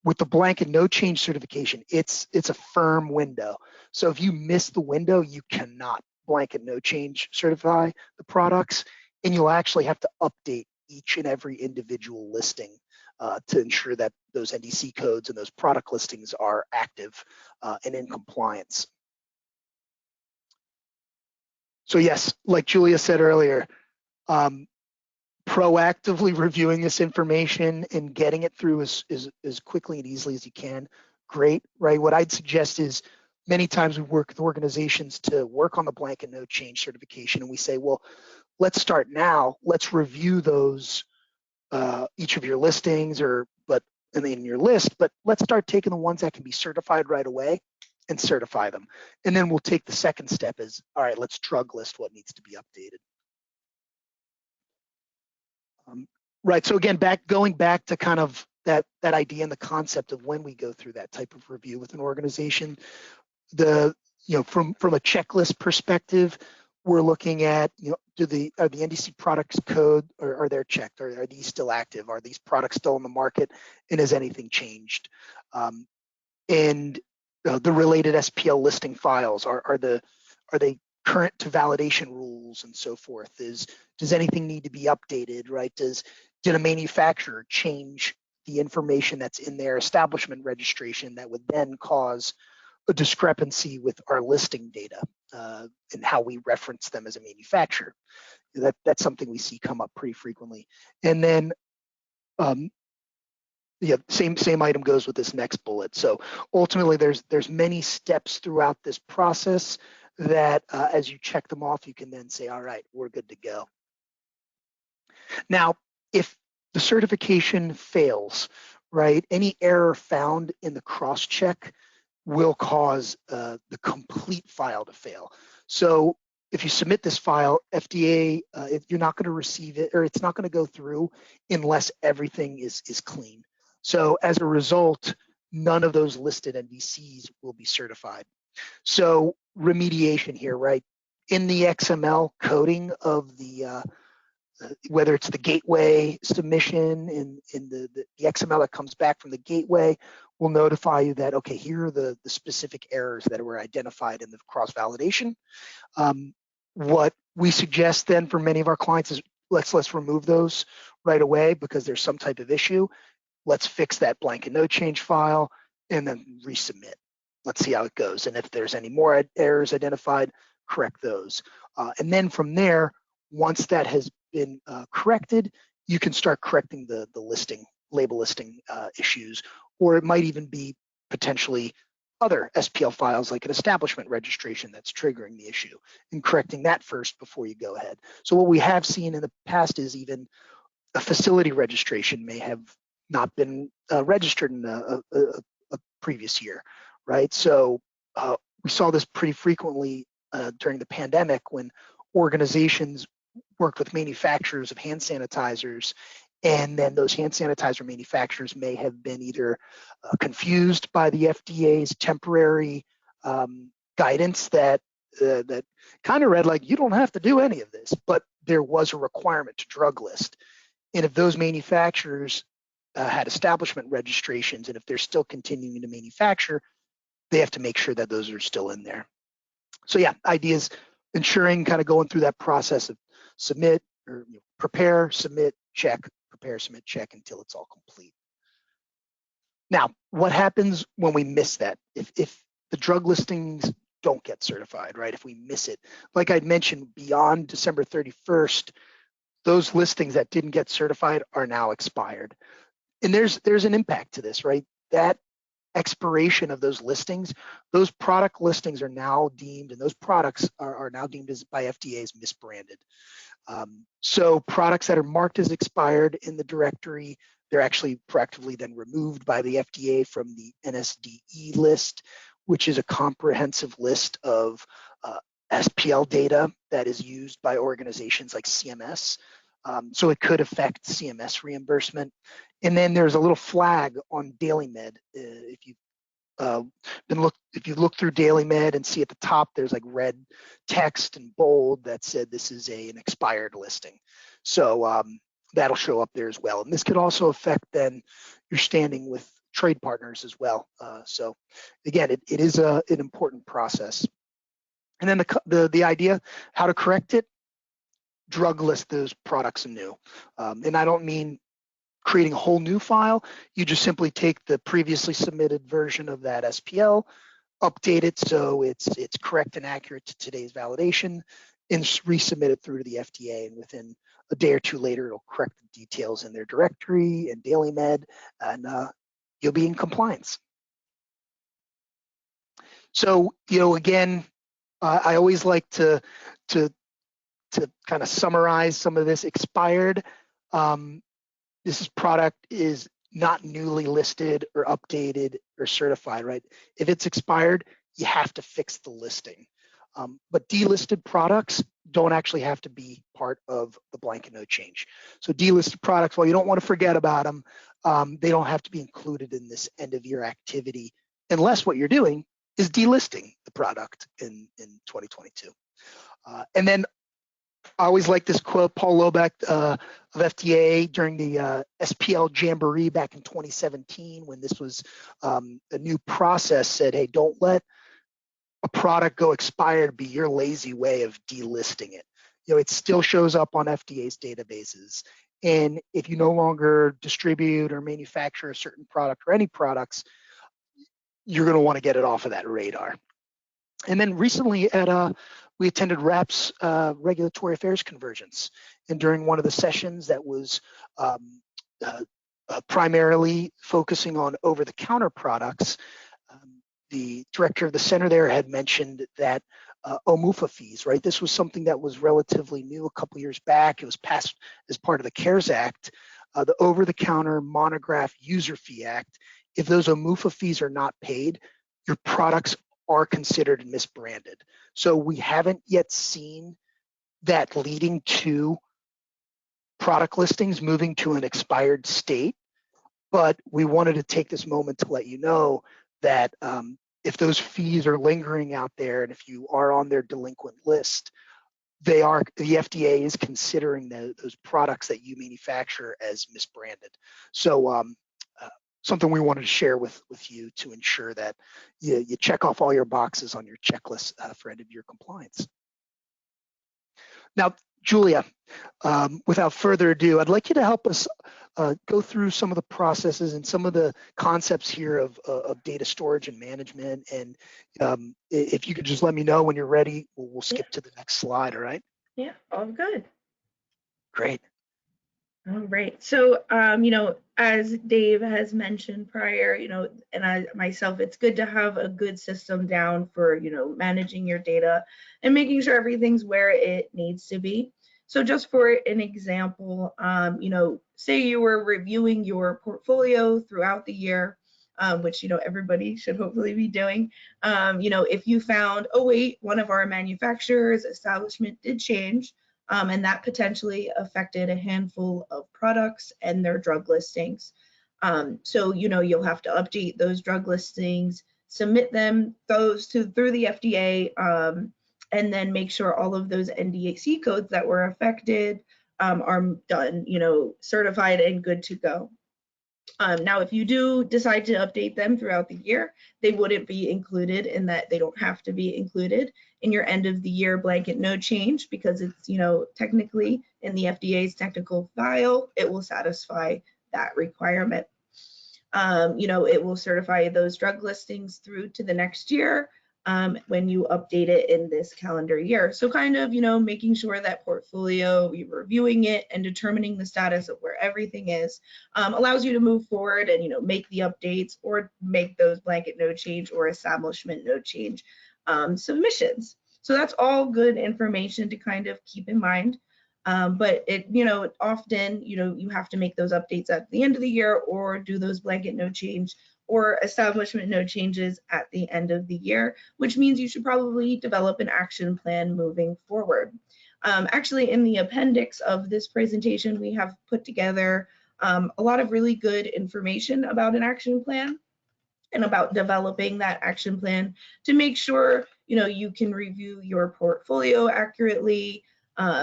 With the blanket no change certification, it's a firm window. So if you miss the window, you cannot blanket no change certify the products, and you'll actually have to update each and every individual listing to ensure that those NDC codes and those product listings are active and in compliance. So yes, like Julia said earlier, proactively reviewing this information and getting it through as quickly and easily as you can, great, right? What I'd suggest is many times we work with organizations to work on the blanket no change certification, and we say, well, let's start now. Let's review those, each of your listings, but in your list, but let's start taking the ones that can be certified right away and certify them. And then we'll take the second step is, all right, let's drug list what needs to be updated. Right, so again, going back to kind of that idea and the concept of when we go through that type of review with an organization, from a checklist perspective, we're looking at, are the NDC products code, or are they checked? Are these still active? Are these products still in the market? And has anything changed? And the related SPL listing files, are they current to validation rules and so forth? Does anything need to be updated, right? Did a manufacturer change the information that's in their establishment registration that would then cause a discrepancy with our listing data and how we reference them as a manufacturer? That's something we see come up pretty frequently. And then same item goes with this next bullet. So ultimately, there's many steps throughout this process that as you check them off, you can then say, all right, we're good to go. Now, if the certification fails, right, any error found in the cross-check will cause the complete file to fail. So if you submit this file, FDA, if you're not going to receive it, or it's not going to go through unless everything is clean. So as a result, none of those listed NDCs will be certified. So remediation here, right? In the XML coding of the whether it's the gateway submission in the XML that comes back from the gateway will notify you that, okay, here are the specific errors that were identified in the cross-validation. What we suggest then for many of our clients is let's remove those right away because there's some type of issue. Let's fix that blank and no change file and then resubmit. Let's see how it goes. And if there's any more errors identified, correct those. And then from there, once that has been corrected, you can start correcting the label listing issues, or it might even be potentially other SPL files like an establishment registration that's triggering the issue, and correcting that first before you go ahead. So what we have seen in the past is even a facility registration may have not been registered in a previous year, right? So we saw this pretty frequently during the pandemic when organizations worked with manufacturers of hand sanitizers, and then those hand sanitizer manufacturers may have been either confused by the FDA's temporary guidance that kind of read like, you don't have to do any of this, but there was a requirement to drug list. And if those manufacturers had establishment registrations, and if they're still continuing to manufacture, they have to make sure that those are still in there. So yeah, ideas, ensuring kind of going through that process of submit or prepare, submit, check, prepare, submit, check until it's all complete. Now, what happens when we miss that? If the drug listings don't get certified, right? If we miss it, like I mentioned, beyond December 31st, those listings that didn't get certified are now expired. And there's an impact to this, right? That expiration of those listings, those product listings are now deemed, and those products are now deemed as by FDA as misbranded. So products that are marked as expired in the directory, they're actually proactively then removed by the FDA from the NSDE list, which is a comprehensive list of SPL data that is used by organizations like CMS. So it could affect CMS reimbursement. And then there's a little flag on DailyMed. If you look through DailyMed and see at the top, there's like red text and bold that said this is an expired listing. So that'll show up there as well. And this could also affect then your standing with trade partners as well. So again, it is an important process. And then the idea, how to correct it, drug list those products anew. And I don't mean creating a whole new file. You just simply take the previously submitted version of that SPL, update it so it's correct and accurate to today's validation, and resubmit it through to the FDA. And within a day or two later, it'll correct the details in their directory and DailyMed, and you'll be in compliance. So, again, I always like to kind of summarize some of this expired. This product is not newly listed or updated or certified, right? If it's expired, you have to fix the listing. But delisted products don't actually have to be part of the blanket no change. So delisted products, while you don't want to forget about them, they don't have to be included in this end of year activity unless what you're doing is delisting the product in 2022. And then I always like this quote, Paul Lobeck of FDA during the SPL Jamboree back in 2017, when this was a new process, said, hey, don't let a product go expired be your lazy way of delisting it. You know, it still shows up on FDA's databases. And if you no longer distribute or manufacture a certain product or any products, you're going to want to get it off of that radar. And then recently we attended RAP's regulatory affairs convergence. And during one of the sessions that was primarily focusing on over-the-counter products, the director of the center there had mentioned that OMUFA fees, right? This was something that was relatively new a couple years back. It was passed as part of the CARES Act, the Over-the-Counter Monograph User Fee Act. If those OMUFA fees are not paid, your products are considered misbranded. So we haven't yet seen that leading to product listings moving to an expired state, but we wanted to take this moment to let you know that if those fees are lingering out there and if you are on their delinquent list, the FDA is considering those products that you manufacture as misbranded. So something we wanted to share with you to ensure that you check off all your boxes on your checklist for end of year compliance. Now, Julia, without further ado, I'd like you to help us go through some of the processes and some of the concepts here of data storage and management. And if you could just let me know when you're ready, we'll skip to the next slide, all right? Yeah, all good. Great. All right. So, you know, as Dave has mentioned prior, you know, and I myself, it's good to have a good system down for, you know, managing your data and making sure everything's where it needs to be. So just for an example, you know, say you were reviewing your portfolio throughout the year, which, you know, everybody should hopefully be doing. You know, if you found, oh, wait, one of our manufacturers' establishment did change, and that potentially affected a handful of products and their drug listings. So, you know, you'll have to update those drug listings, submit them through the FDA, and then make sure all of those NDAC codes that were affected are done, you know, certified and good to go. Now, if you do decide to update them throughout the year, they wouldn't be included in that. They don't have to be included in your end of the year blanket no change because it's, you know, technically in the FDA's technical file, it will satisfy that requirement. You know, it will certify those drug listings through to the next year when you update it in this calendar year. So kind of, you know, making sure that portfolio, you're reviewing it and determining the status of where everything is allows you to move forward and, you know, make the updates or make those blanket no change or establishment no change submissions. So that's all good information to kind of keep in mind. But it, you know, often, you know, you have to make those updates at the end of the year or do those blanket no change or establishment no changes at the end of the year, which means you should probably develop an action plan moving forward. Actually, in the appendix of this presentation, we have put together a lot of really good information about an action plan and about developing that action plan to make sure, you know, you can review your portfolio accurately,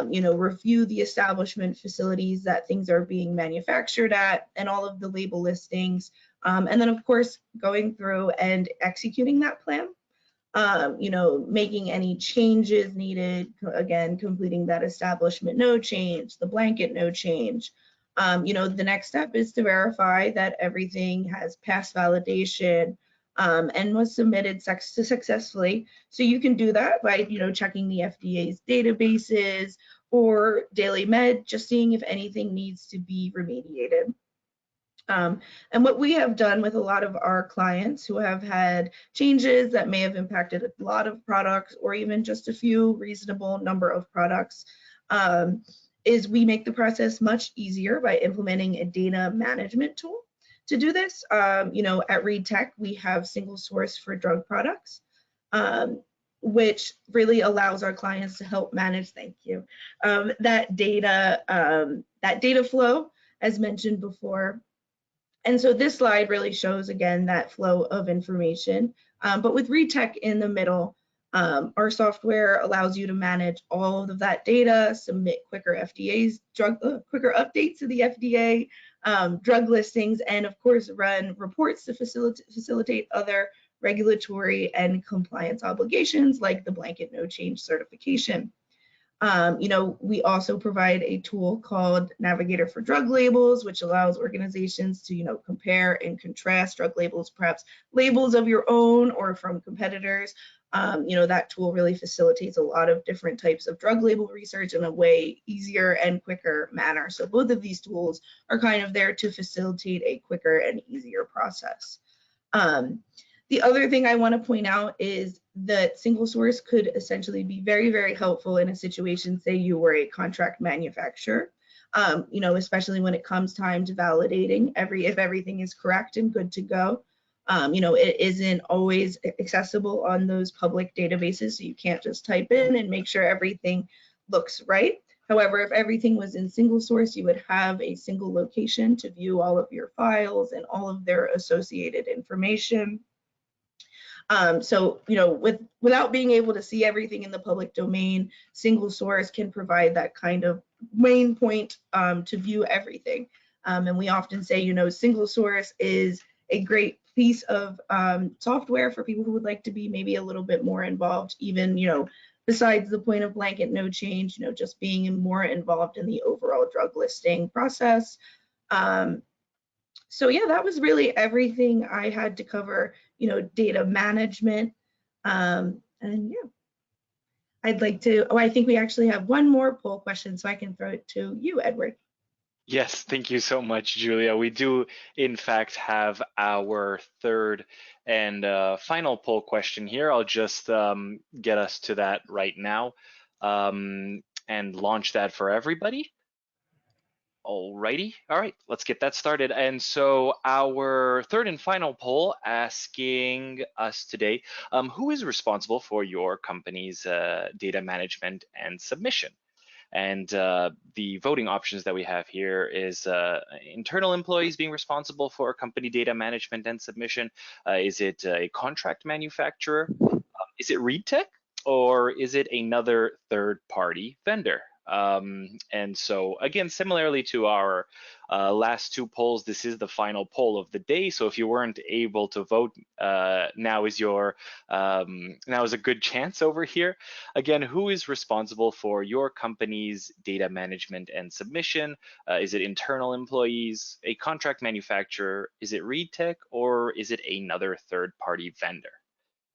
you know, review the establishment facilities that things are being manufactured at and all of the label listings. And then, of course, going through and executing that plan, you know, making any changes needed, again, completing that establishment no change, the blanket no change. You know, the next step is to verify that everything has passed validation and was submitted successfully. So you can do that by, you know, checking the FDA's databases or Daily Med, just seeing if anything needs to be remediated. And what we have done with a lot of our clients who have had changes that may have impacted a lot of products or even just a few reasonable number of products is we make the process much easier by implementing a data management tool. to do this. You know, at ReadTech, we have single source for drug products, which really allows our clients to help manage, thank you, that data flow, as mentioned before. And so this slide really shows, again, that flow of information. But with ReadTech in the middle, our software allows you to manage all of that data, submit quicker quicker updates to the FDA, drug listings, and of course, run reports to facilitate other regulatory and compliance obligations like the blanket no change certification. You know, we also provide a tool called Navigator for Drug Labels, which allows organizations to, you know, compare and contrast drug labels, perhaps labels of your own or from competitors. You know, that tool really facilitates a lot of different types of drug label research in a way easier and quicker manner. So both of these tools are kind of there to facilitate a quicker and easier process. The other thing I want to point out is that single source could essentially be very, very helpful in a situation, say you were a contract manufacturer, you know, especially when it comes time to validating if everything is correct and good to go. You know, it isn't always accessible on those public databases, so you can't just type in and make sure everything looks right. However, if everything was in single source, you would have a single location to view all of your files and all of their associated information. So, you know, without being able to see everything in the public domain, single source can provide that kind of main point to view everything. And we often say, you know, single source is a great piece of software for people who would like to be maybe a little bit more involved, even, you know, besides the point of blanket no change, you know, just being more involved in the overall drug listing process. So yeah, that was really everything I had to cover, you know, data management. And yeah, I'd like to, I think we actually have one more poll question, so I can throw it to you, Edward. Yes, thank you so much, Julia. We do, in fact, have our third and final poll question here. I'll just get us to that right now and launch that for everybody. Alrighty, all right, let's get that started. And so our third and final poll asking us today, who is responsible for your company's data management and submission? And the voting options that we have here is internal employees being responsible for company data management and submission. Is it a contract manufacturer? Is it ReadTech? Or is it another third-party vendor? And so again, similarly to our last two polls, this is the final poll of the day. So if you weren't able to vote, now is a good chance over here. Again, who is responsible for your company's data management and submission? Is it internal employees, a contract manufacturer? Is it ReadTech, or is it another third-party vendor?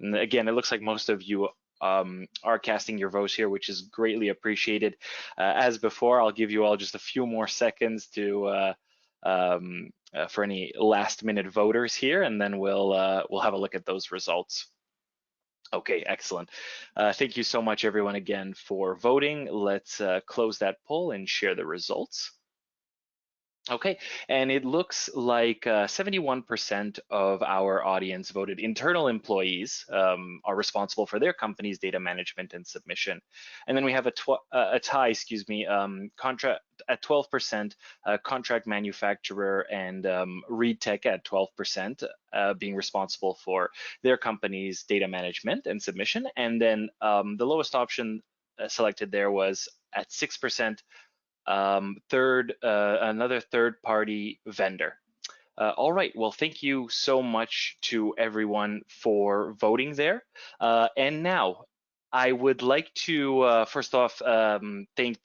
And again, it looks like most of you are casting your votes here, which is greatly appreciated. As before, I'll give you all just a few more seconds to for any last-minute voters here, and then we'll have a look at those results. Okay, excellent. Thank you so much, everyone, again for voting. Let's close that poll and share the results. Okay, and it looks like 71% of our audience voted internal employees are responsible for their company's data management and submission. And then we have a tie, contract at 12%, contract manufacturer and ReadTech at 12%, being responsible for their company's data management and submission. And then the lowest option selected there was at 6%, another third-party vendor. All right, well, thank you so much to everyone for voting there. And now I would like to first off thank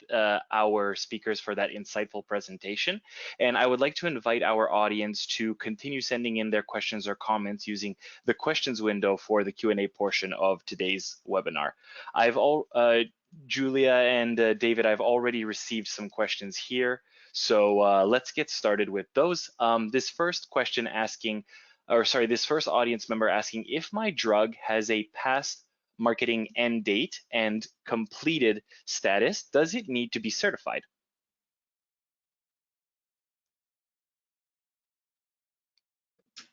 our speakers for that insightful presentation. And I would like to invite our audience to continue sending in their questions or comments using the questions window for the Q&A portion of today's webinar. Julia and David, I've already received some questions here. So let's get started with those. This first audience member asking, if my drug has a past marketing end date and completed status, does it need to be certified?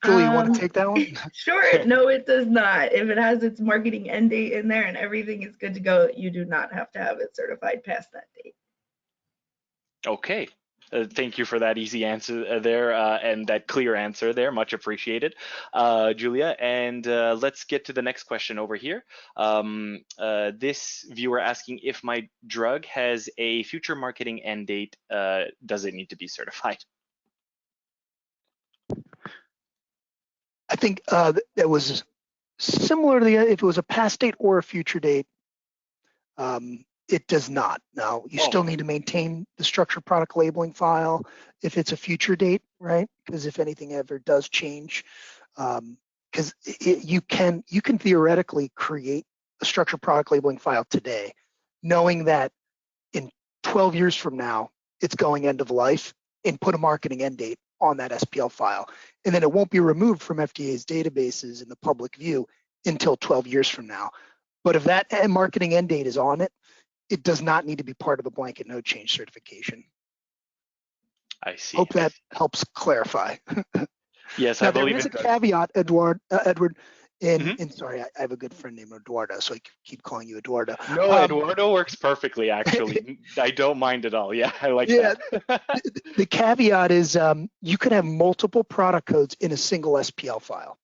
Julie, you want to take that one? Sure. No, it does not. If it has its marketing end date in there and everything is good to go, you do not have to have it certified past that date. Okay. Thank you for that easy answer there and that clear answer there. Much appreciated, Julia. And let's get to the next question over here. This viewer asking if my drug has a future marketing end date, does it need to be certified? I think that was similar to if it was a past date or a future date. It does not. Now, you still need to maintain the structured product labeling file if it's a future date, right? Because if anything ever does change, because you can theoretically create a structured product labeling file today, knowing that in 12 years from now, it's going end of life, and put a marketing end date on that SPL file. And then it won't be removed from FDA's databases in the public view until 12 years from now. But if that marketing end date is on it, it does not need to be part of the blanket no change certification. I see. Hope that helps clarify. Yes, now, I believe there is a it does. caveat, Edward, and sorry, I have a good friend named Eduardo, so I keep calling you Eduardo. No, Eduardo works perfectly, actually. I don't mind at all. Yeah, I like that. The caveat is you could have multiple product codes in a single SPL file.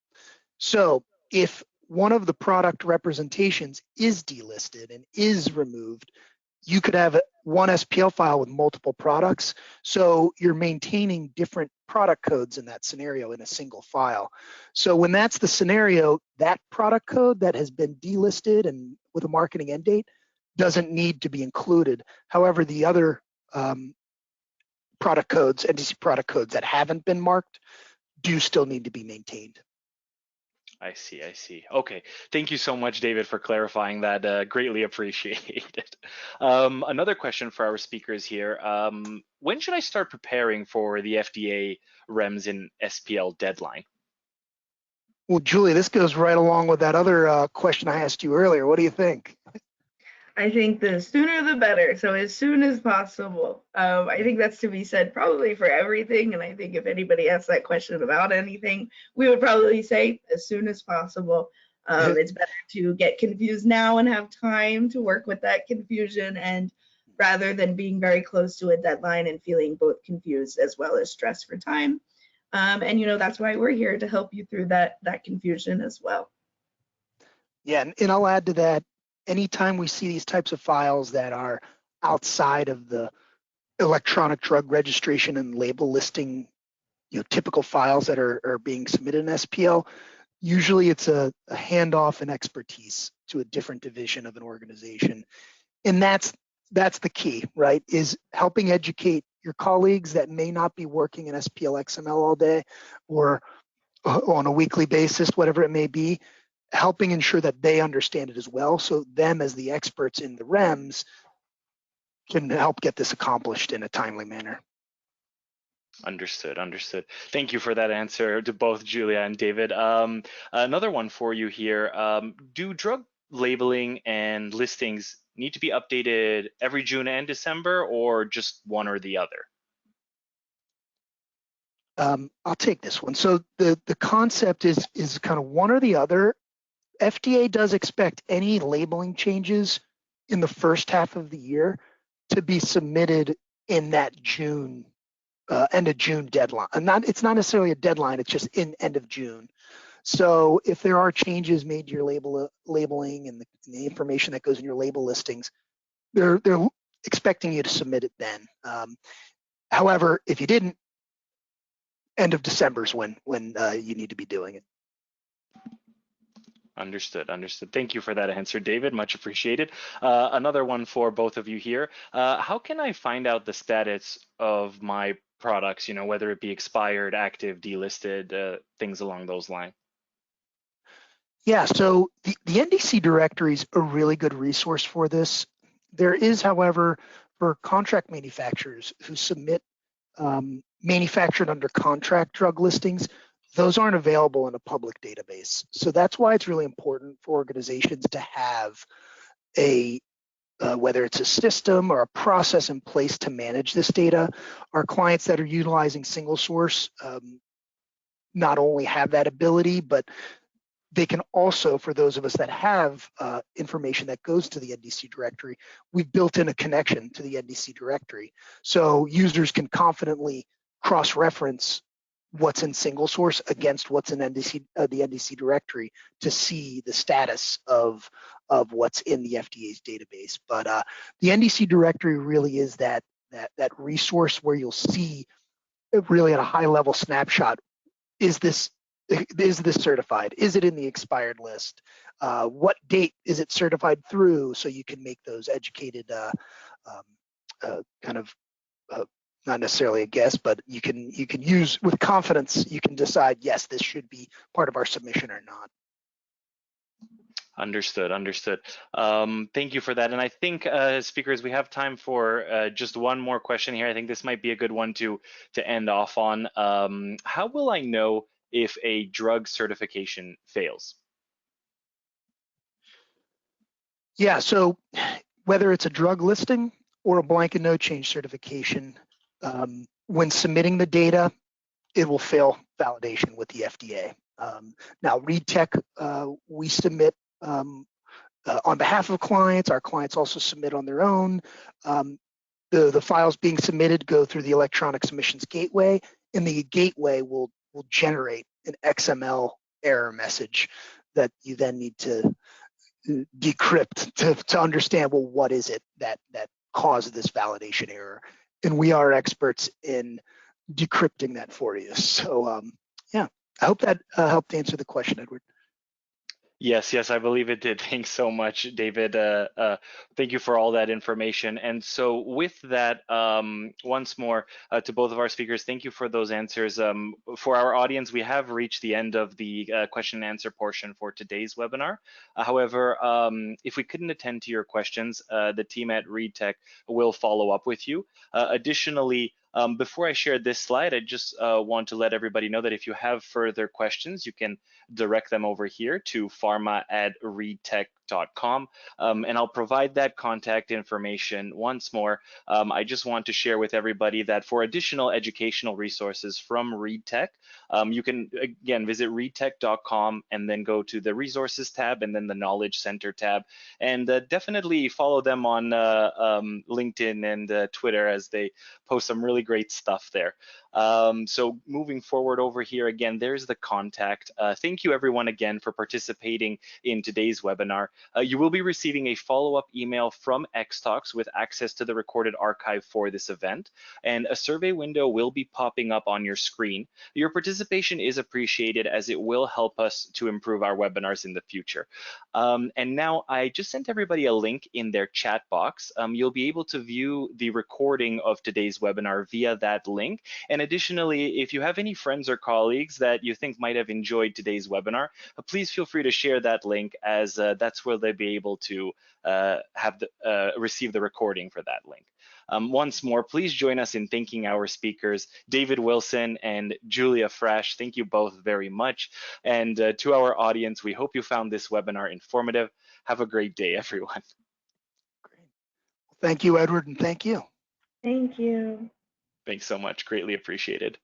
So if one of the product representations is delisted and is removed, you could have one SPL file with multiple products. So you're maintaining different product codes in that scenario in a single file. So when that's the scenario, that product code that has been delisted and with a marketing end date doesn't need to be included. However, the other product codes, NDC product codes that haven't been marked do still need to be maintained. I see, I see. Okay, thank you so much, David, for clarifying that. Greatly appreciated. Another question for our speakers here. When should I start preparing for the FDA REMS and SPL deadline? Well, Julie, this goes right along with that other question I asked you earlier. What do you think? I think the sooner the better. So as soon as possible. I think that's to be said probably for everything. And I think if anybody asks that question about anything, we would probably say as soon as possible. It's better to get confused now and have time to work with that confusion, and rather than being very close to a deadline and feeling both confused as well as stressed for time. And that's why we're here to help you through that confusion as well. Yeah, and I'll add to that. Anytime we see these types of files that are outside of the electronic drug registration and label listing, typical files that are being submitted in SPL, usually it's a handoff and expertise to a different division of an organization. And that's the key, right? Is helping educate your colleagues that may not be working in SPL XML all day or on a weekly basis, whatever it may be, helping ensure that they understand it as well. So them as the experts in the REMS can help get this accomplished in a timely manner. Understood, understood. Thank you for that answer to both Julia and David. Another one for you here. Do drug labeling and listings need to be updated every June and December, or just one or the other? I'll take this one. So the concept is kind of one or the other. FDA does expect any labeling changes in the first half of the year to be submitted in that June, end of June deadline. And it's not necessarily a deadline, it's just in end of June. So if there are changes made to your labeling and the information that goes in your label listings, they're expecting you to submit it then. However, if you didn't, end of December is when you need to be doing it. Understood, understood. Thank you for that answer, David. Much appreciated. Another one for both of you here. How can I find out the status of my products, whether it be expired, active, delisted, things along those lines? Yeah, so the NDC directory is a really good resource for this. There is, however, for contract manufacturers who submit manufactured under contract drug listings, those aren't available in a public database. So that's why it's really important for organizations to have whether it's a system or a process in place to manage this data. Our clients that are utilizing single source not only have that ability, but they can also, for those of us that have information that goes to the NDC directory, we've built in a connection to the NDC directory. So users can confidently cross-reference what's in single source against what's in NDC, the NDC directory to see the status of what's in the FDA's database. But the NDC directory really is that resource where you'll see really at a high level snapshot, is this certified? Is it in the expired list? What date is it certified through? So you can make those educated kind of not necessarily a guess, but you can use with confidence. You can decide, yes, this should be part of our submission or not. Understood. Thank you for that. And I think, speakers, we have time for just one more question here. I think this might be a good one to end off on. How will I know if a drug certification fails? Yeah, so whether it's a drug listing or a blanket no change certification, when submitting the data, it will fail validation with the FDA. Now, ReadTech, we submit on behalf of clients. Our clients also submit on their own. The files being submitted go through the electronic submissions gateway, and the gateway will generate an XML error message that you then need to decrypt to understand, well, what is it that caused this validation error? And we are experts in decrypting that for you. So yeah, I hope that helped answer the question, Edward. Yes, I believe it did. Thanks so much, David. Thank you for all that information. And so with that, once more to both of our speakers, thank you for those answers. For our audience, we have reached the end of the question and answer portion for today's webinar. However, if we couldn't attend to your questions, the team at ReadTech will follow up with you. Additionally, before I share this slide, I just want to let everybody know that if you have further questions, you can direct them over here to pharma@readtech.com, and I'll provide that contact information once more. I just want to share with everybody that for additional educational resources from ReadTech, you can again visit readtech.com and then go to the resources tab and then the knowledge center tab, and definitely follow them on LinkedIn and Twitter, as they post some really great stuff there. So moving forward over here, again, there's the contact. Thank you everyone again for participating in today's webinar. You will be receiving a follow-up email from Xtalks with access to the recorded archive for this event, and a survey window will be popping up on your screen. Your participation is appreciated, as it will help us to improve our webinars in the future. And now I just sent everybody a link in their chat box. You'll be able to view the recording of today's webinar via that link. And additionally, if you have any friends or colleagues that you think might have enjoyed today's webinar, please feel free to share that link, as that's where they'll be able to receive the recording for that link. Once more, please join us in thanking our speakers, David Wilson and Julia Fresh. Thank you both very much. And to our audience, we hope you found this webinar informative. Have a great day, everyone. Great. Thank you, Edward, and thank you. Thank you. Thanks so much. Greatly appreciated.